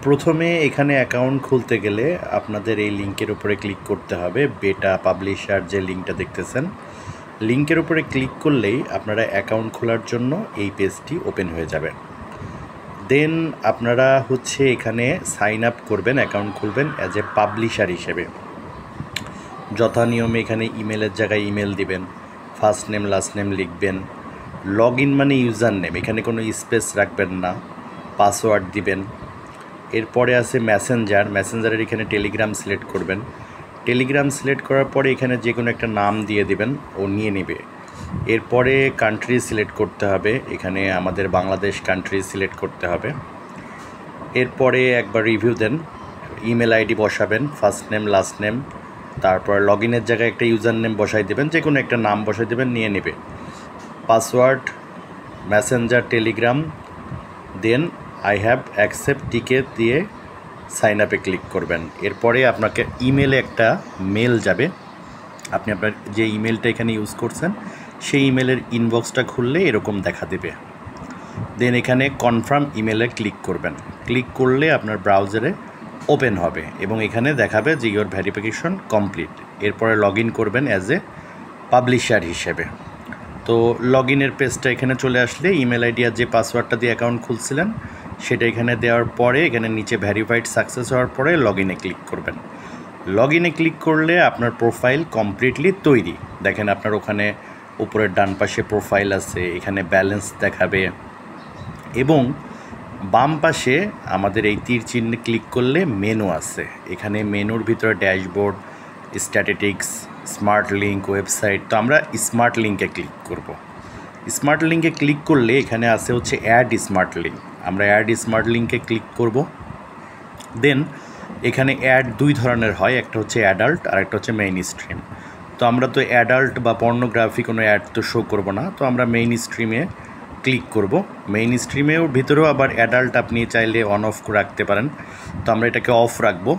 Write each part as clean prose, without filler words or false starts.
প্রথমে এখানে অ্যাকাউন্ট খুলতে গেলে আপনাদের এই লিঙ্কের উপরে ক্লিক করতে হবে। বেটা পাবলিশার যে লিঙ্কটা দেখতেছেন, লিঙ্কের উপরে ক্লিক করলেই আপনারা অ্যাকাউন্ট খোলার জন্য এই পেজটি ওপেন হয়ে যাবে। দেন আপনারা এখানে সাইন আপ করবেন, অ্যাকাউন্ট খুলবেন অ্যাজ এ পাবলিশার হিসেবে। যথা নিয়মে এখানে ইমেলের জায়গায় ইমেল দিবেন, ফার্স্ট নেম লাস্ট নেম লিখবেন, লগ ইন মানে ইউজার নেম, এখানে কোনো স্পেস রাখবেন না, পাসওয়ার্ড দিবেন। এরপরে আছে মেসেঞ্জারের এখানে টেলিগ্রাম সিলেক্ট করবেন। টেলিগ্রাম সিলেক্ট করার পরে এখানে যে কোনো একটা নাম দিয়ে দিবেন, ও নিয়ে নেবে। এরপরে কান্ট্রি সিলেক্ট করতে হবে, এখানে আমাদের বাংলাদেশ কান্ট্রি সিলেক্ট করতে হবে। এরপরে একবার রিভিউ দেন, ইমেল আইডি বসাবেন, ফার্স্ট নেম লাস্ট নেম, তারপর লগ ইনের জায়গায় একটা ইউজার নেম বসাই দেবেন, যে কোনো একটা নাম বসাই দেবেন, নিয়ে নেবে। Password, Messenger, Telegram, then I have accept ticket দিয়ে সাইন আপে ক্লিক করবেন। এরপরে আপনাকে ইমেলে একটা মেল যাবে, আপনি আপনার যে ইমেলটা এখানে ইউজ করছেন সেই ইমেলের ইনবক্সটা খুললে এরকম দেখা দেবে। দেন এখানে কনফার্ম ইমেলে ক্লিক করবেন। ক্লিক করলে আপনার ব্রাউজারে ওপেন হবে এবং এখানে দেখাবে যে ইয়োর ভেরিফিকেশন কমপ্লিট। এরপরে লগ ইন করবেন অ্যাজ এ পাবলিশার হিসেবে। তো লগ ইনের পেজটা এখানে চলে আসলে ইমেল আইডি আর যে পাসওয়ার্ডটা দিয়ে অ্যাকাউন্ট খুলছিলেন সেটা এখানে দেওয়ার পরে এখানে নিচে ভেরিফাইড সাকসেস হওয়ার পরে লগ ইনে ক্লিক করবেন। লগ ইনে ক্লিক করলে আপনার প্রোফাইল কমপ্লিটলি তৈরি। দেখেন আপনার ওখানে উপরের ডান পাশে প্রোফাইল আছে, এখানে ব্যালেন্স দেখাবে এবং বাম পাশে আমাদের এই তীর চিহ্নে ক্লিক করলে মেনু আছে। এখানে মেনুর ভিতরে dashboard, statistics, smart link, website. তো আমরা স্মার্ট লিঙ্কে ক্লিক করব। স্মার্ট লিঙ্কে ক্লিক করলে এখানে আছে অ্যাড স্মার্ট লিঙ্ক। আমরা অ্যাড স্মার্ট লিঙ্কে ক্লিক করব। দেন এখানে অ্যাড দুই ধরনের হয়, একটা অ্যাডাল্ট আর একটা মেইন স্ট্রিম। তো আমরা তো অ্যাডাল্ট বা পর্নোগ্রাফি কোনো অ্যাড তো শো করব না, তো আমরা মেইন স্ট্রিমে ক্লিক করব। মেইন স্ট্রিমের ভিতরেও আবার অ্যাডাল্ট আপনি চাইলে অন অফ রাখতে পারেন, তো আমরা এটাকে অফ রাখবো,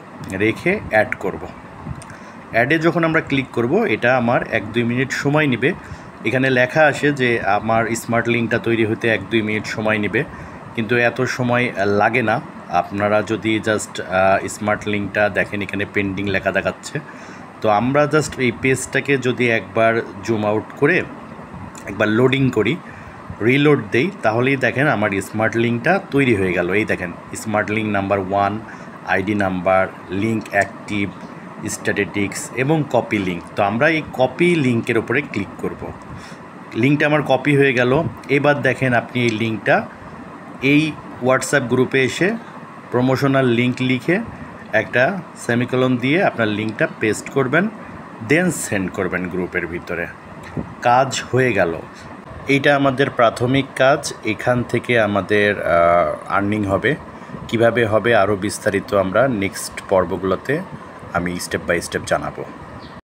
রেখে অ্যাড করব। অ্যাডে যখন আমরা ক্লিক করব এটা আমার 1-2 মিনিট সময় নেবে। এখানে লেখা আসে যে আমার স্মার্ট লিঙ্কটা তৈরি হতে 1-2 মিনিট সময় নেবে, কিন্তু এত সময় লাগে না। আপনারা যদি জাস্ট স্মার্ট লিঙ্কটা দেখেন, এখানে পেন্ডিং লেখা দেখাচ্ছে। তো আমরা জাস্ট এই পেজটাকে যদি একবার জুম আউট করে একবার লোডিং করি, রিলোড দেই, তাহলেই দেখেন আমার স্মার্ট লিঙ্কটা তৈরি হয়ে গেল। এই দেখেন smart link number 1, ID number, link active, statistics এবং কপি লিঙ্ক। তো আমরা এই কপি লিঙ্কের উপরে ক্লিক করব। লিঙ্কটা আমার কপি হয়ে গেল। এবার দেখেন আপনি এই লিঙ্কটা এই হোয়াটসঅ্যাপ গ্রুপে এসে প্রমোশনাল লিঙ্ক লিখে একটা সেমিকোলন দিয়ে আপনার লিঙ্কটা পেস্ট করবেন, দেন সেন্ড করবেন গ্রুপের ভিতরে। কাজ হয়ে গেল। এইটা আমাদের প্রাথমিক কাজ। এখান থেকে আমাদের আর্নিং হবে। কিভাবে হবে আরও বিস্তারিত আমরা নেক্সট পর্বগুলোতে আমি স্টেপ বাই স্টেপ জানাবো।